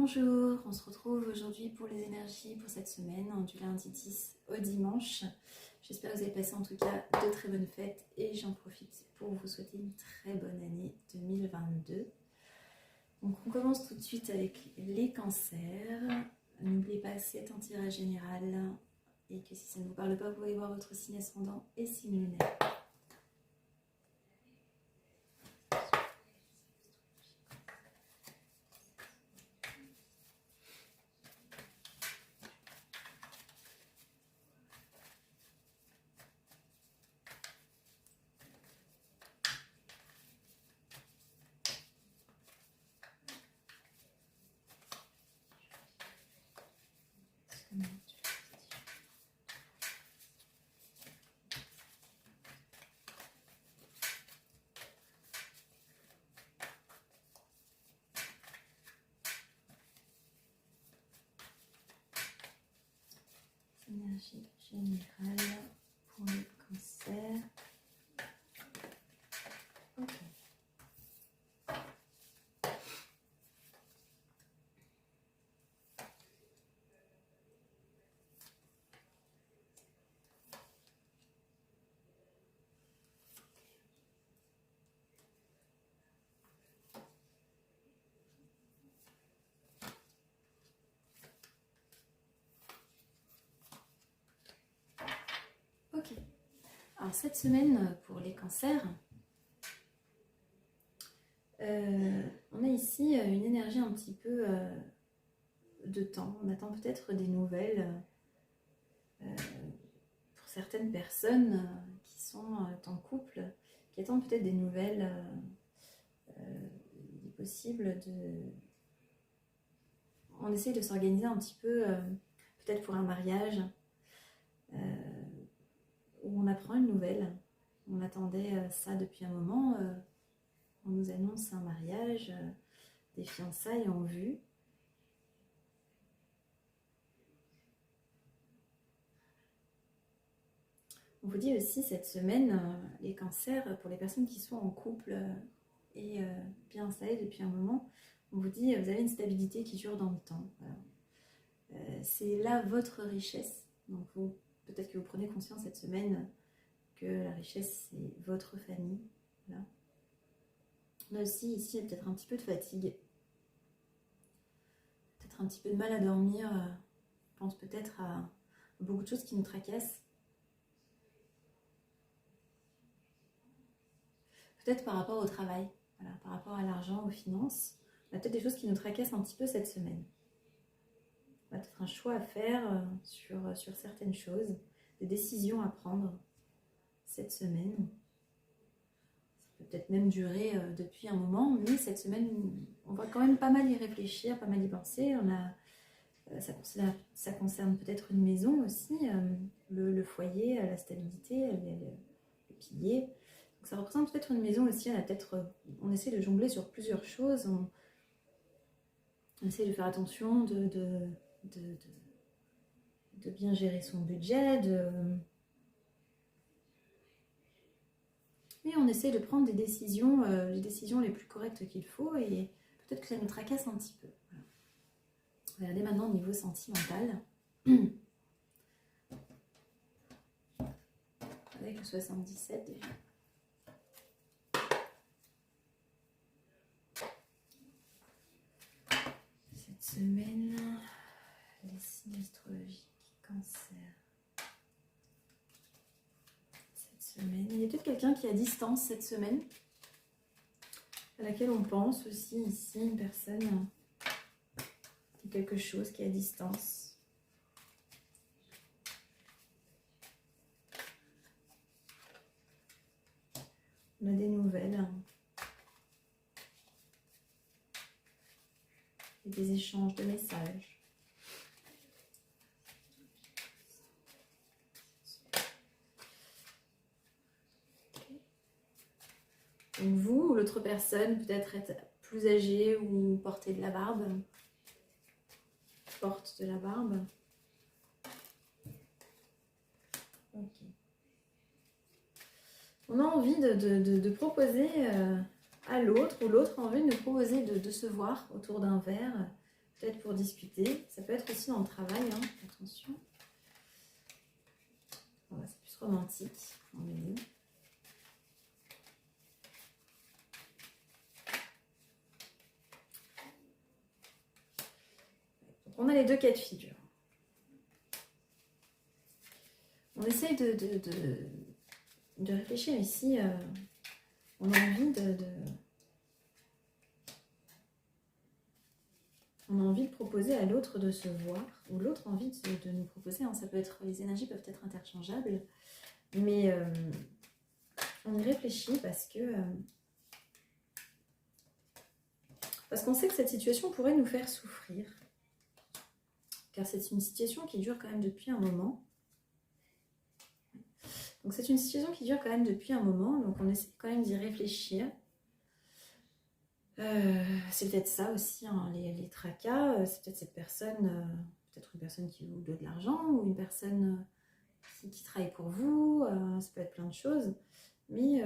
Bonjour, on se retrouve aujourd'hui pour les énergies pour cette semaine, du lundi 10 au dimanche. J'espère que vous avez passé en tout cas de très bonnes fêtes et j'en profite pour vous souhaiter une très bonne année 2022. Donc on commence tout de suite avec les cancers. N'oubliez pas, c'est un tirage général et que si ça ne vous parle pas, vous pouvez voir votre signe ascendant et signe lunaire. Énergie générale pour le cancer. Ok. Ok. Alors cette semaine pour les cancers, on a ici une énergie un petit peu de temps. On attend peut-être des nouvelles pour certaines personnes qui sont en couple, qui attendent peut-être des nouvelles. Il est possible de... On essaie de s'organiser un petit peu, peut-être pour un mariage, où on apprend une nouvelle. On attendait ça depuis un moment. On nous annonce un mariage, des fiançailles en vue. On vous dit aussi cette semaine, les cancers, pour les personnes qui sont en couple et bien installées depuis un moment, on vous dit vous avez une stabilité qui dure dans le temps. Voilà. C'est là votre richesse. Donc peut-être que vous prenez conscience cette semaine que la richesse c'est votre famille. Voilà. On a aussi ici peut-être un petit peu de fatigue, peut-être un petit peu de mal à dormir. Je pense peut-être à beaucoup de choses qui nous tracassent. Peut-être par rapport au travail, voilà, par rapport à l'argent, aux finances. On a peut-être des choses qui nous tracassent un petit peu cette semaine. On a peut-être un choix à faire sur certaines choses, des décisions à prendre cette semaine. Ça peut peut-être même durer depuis un moment, mais cette semaine, on va quand même pas mal y réfléchir, pas mal y penser. Ça concerne peut-être une maison aussi, le foyer, la stabilité, le pilier. Donc ça représente peut-être une maison aussi. On essaie de jongler sur plusieurs choses. On essaie de faire attention, de bien gérer son budget, mais on essaie de prendre des décisions, les décisions les plus correctes qu'il faut, et peut-être que ça nous tracasse un petit peu. Voilà. Regardez maintenant au niveau sentimental. Avec le 77 déjà. Cette semaine, les signes astrologiques, cancer. Semaine. Il y a peut-être quelqu'un qui est à distance cette semaine, à laquelle on pense aussi ici, une personne, quelque chose qui est à distance. On a des nouvelles et des échanges de messages. Donc vous ou l'autre personne peut-être être plus âgée ou porter de la barbe. Porte de la barbe. Ok. On a envie de proposer à l'autre, ou l'autre a envie de nous proposer de se voir autour d'un verre, peut-être pour discuter. Ça peut être aussi dans le travail, hein, attention. Voilà, c'est plus romantique. Donc on a les deux cas de figure. On essaye de réfléchir ici. On a envie on a envie de proposer à l'autre de se voir, ou l'autre a envie de nous proposer. Hein. Ça peut être, les énergies peuvent être interchangeables, mais on y réfléchit parce qu'on sait que cette situation pourrait nous faire souffrir, car c'est une situation qui dure quand même depuis un moment. Donc c'est une situation qui dure quand même depuis un moment, donc on essaie quand même d'y réfléchir. C'est peut-être ça aussi, hein, les tracas, c'est peut-être cette personne, peut-être une personne qui vous doit de l'argent, ou une personne qui travaille pour vous, ça peut être plein de choses. Mais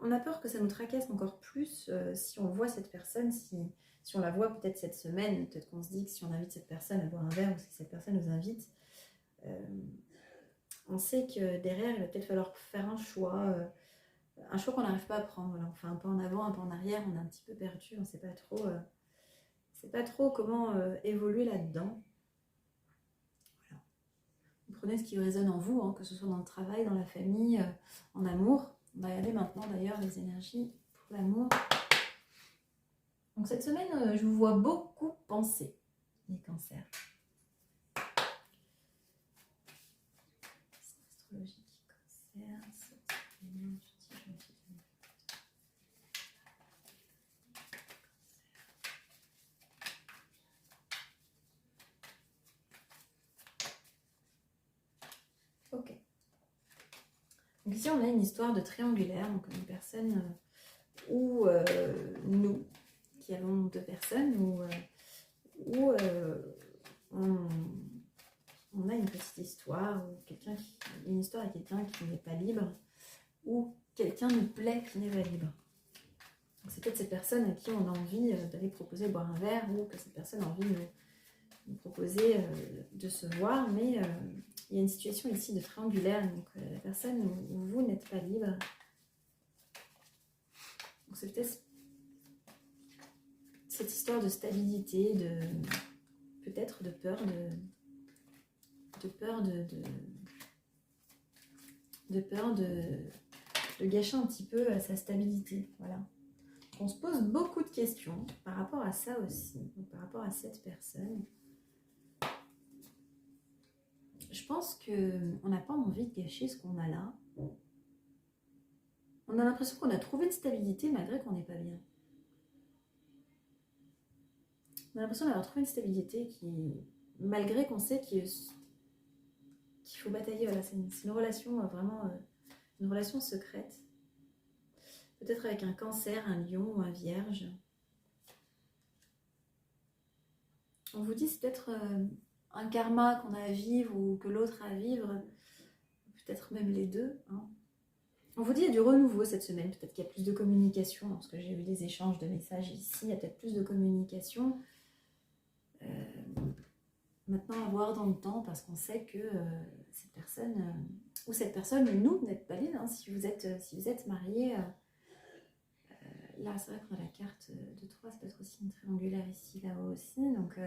on a peur que ça nous tracasse encore plus si on voit cette personne, si on la voit peut-être cette semaine, peut-être qu'on se dit que si on invite cette personne à boire un verre, ou si cette personne nous invite, on sait que derrière, il va peut-être falloir faire un choix qu'on n'arrive pas à prendre. Voilà, on fait un pas en avant, un pas en arrière, on est un petit peu perdu, on ne sait pas trop comment évoluer là-dedans. Voilà. Vous prenez ce qui résonne en vous, hein, que ce soit dans le travail, dans la famille, en amour. On va regarder maintenant d'ailleurs les énergies pour l'amour. Donc cette semaine, je vous vois beaucoup penser, les cancers. Astrologie, cancer, ok. Donc ici on a une histoire de triangulaire, donc une personne ou nous qui avons deux personnes, ou on a une petite histoire, ou une histoire avec quelqu'un qui n'est pas libre, ou quelqu'un nous plaît qui n'est pas libre. C'est peut-être cette personne à qui on a envie d'aller proposer de boire un verre, ou que cette personne a envie de nous proposer de se voir, mais il y a une situation ici de triangulaire, donc la personne où vous n'êtes pas libre. Donc c'est peut-être cette histoire de stabilité, peut-être de peur de gâcher un petit peu sa stabilité. Voilà. On se pose beaucoup de questions par rapport à ça aussi, donc par rapport à cette personne. Je pense qu'on n'a pas envie de gâcher ce qu'on a là. On a l'impression qu'on a trouvé une stabilité malgré qu'on n'est pas bien. On a l'impression d'avoir trouvé une stabilité malgré qu'on sait qu'il faut batailler. Voilà, c'est une relation vraiment, une relation secrète. Peut-être avec un cancer, un lion ou un vierge. On vous dit c'est peut-être un karma qu'on a à vivre ou que l'autre a à vivre. Peut-être même les deux. Hein. On vous dit il y a du renouveau cette semaine. Peut-être qu'il y a plus de communication. Parce que j'ai eu des échanges de messages ici. Il y a peut-être plus de communication. Maintenant à voir dans le temps, parce qu'on sait que cette personne, ou cette personne, nous, n'êtes pas libre, hein, si vous êtes marié, là c'est vrai qu'on a la carte de 3, ça peut être aussi une triangulaire ici, là-haut aussi, donc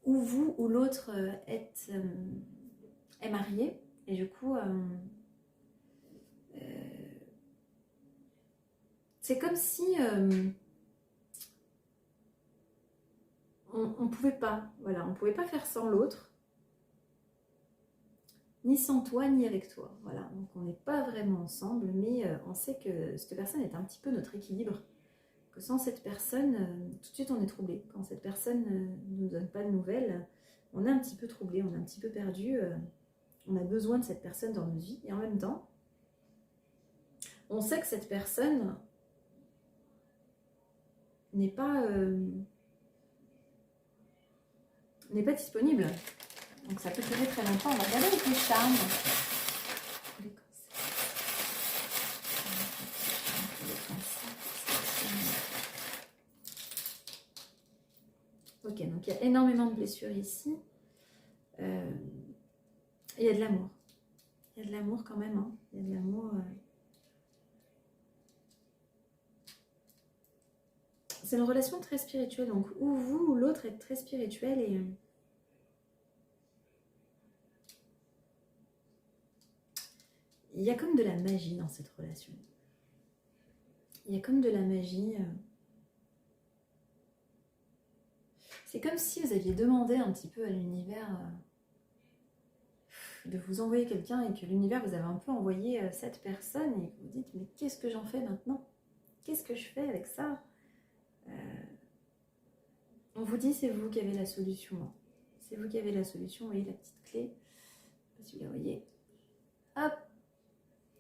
ou vous ou l'autre est marié, et du coup c'est comme si on pouvait pas, voilà, on pouvait pas faire sans l'autre, ni sans toi, ni avec toi, voilà, donc on n'est pas vraiment ensemble, mais on sait que cette personne est un petit peu notre équilibre, que sans cette personne, tout de suite on est troublé, quand cette personne ne nous donne pas de nouvelles, on est un petit peu troublé, on est un petit peu perdu, on a besoin de cette personne dans notre vie, et en même temps, on sait que cette personne n'est pas disponible. Donc ça peut durer très longtemps. On va regarder avec les charmes. Ok, donc il y a énormément de blessures ici. Et il y a de l'amour. Il y a de l'amour quand même. Hein. Il y a de l'amour. C'est une relation très spirituelle. Donc, ou vous ou l'autre êtes très spirituel et... il y a comme de la magie dans cette relation. Il y a comme de la magie. C'est comme si vous aviez demandé un petit peu à l'univers de vous envoyer quelqu'un et que l'univers vous avait un peu envoyé cette personne et que vous dites mais qu'est-ce que j'en fais maintenant? Qu'est-ce que je fais avec ça? On vous dit c'est vous qui avez la solution. Hein. C'est vous qui avez la solution. Vous voyez la petite clé. Je sais pas si vous la voyez. Hop!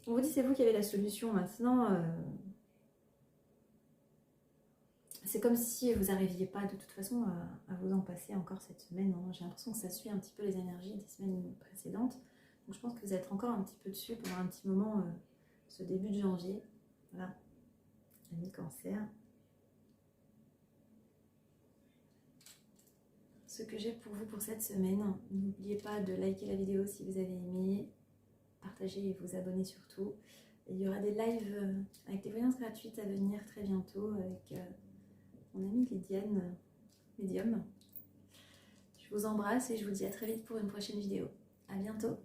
On vous dit c'est vous qui avez la solution maintenant. C'est comme si vous n'arriviez pas de toute façon à vous en passer encore cette semaine. Hein. J'ai l'impression que ça suit un petit peu les énergies des semaines précédentes. Donc je pense que vous êtes encore un petit peu dessus pendant un petit moment, ce début de janvier. Voilà, ami Cancer. Ce que j'ai pour vous pour cette semaine, n'oubliez pas de liker la vidéo si vous avez aimé, partager et vous abonner surtout. Et il y aura des lives avec des voyances gratuites à venir très bientôt avec mon amie Lydiane, médium. Je vous embrasse et je vous dis à très vite pour une prochaine vidéo. À bientôt.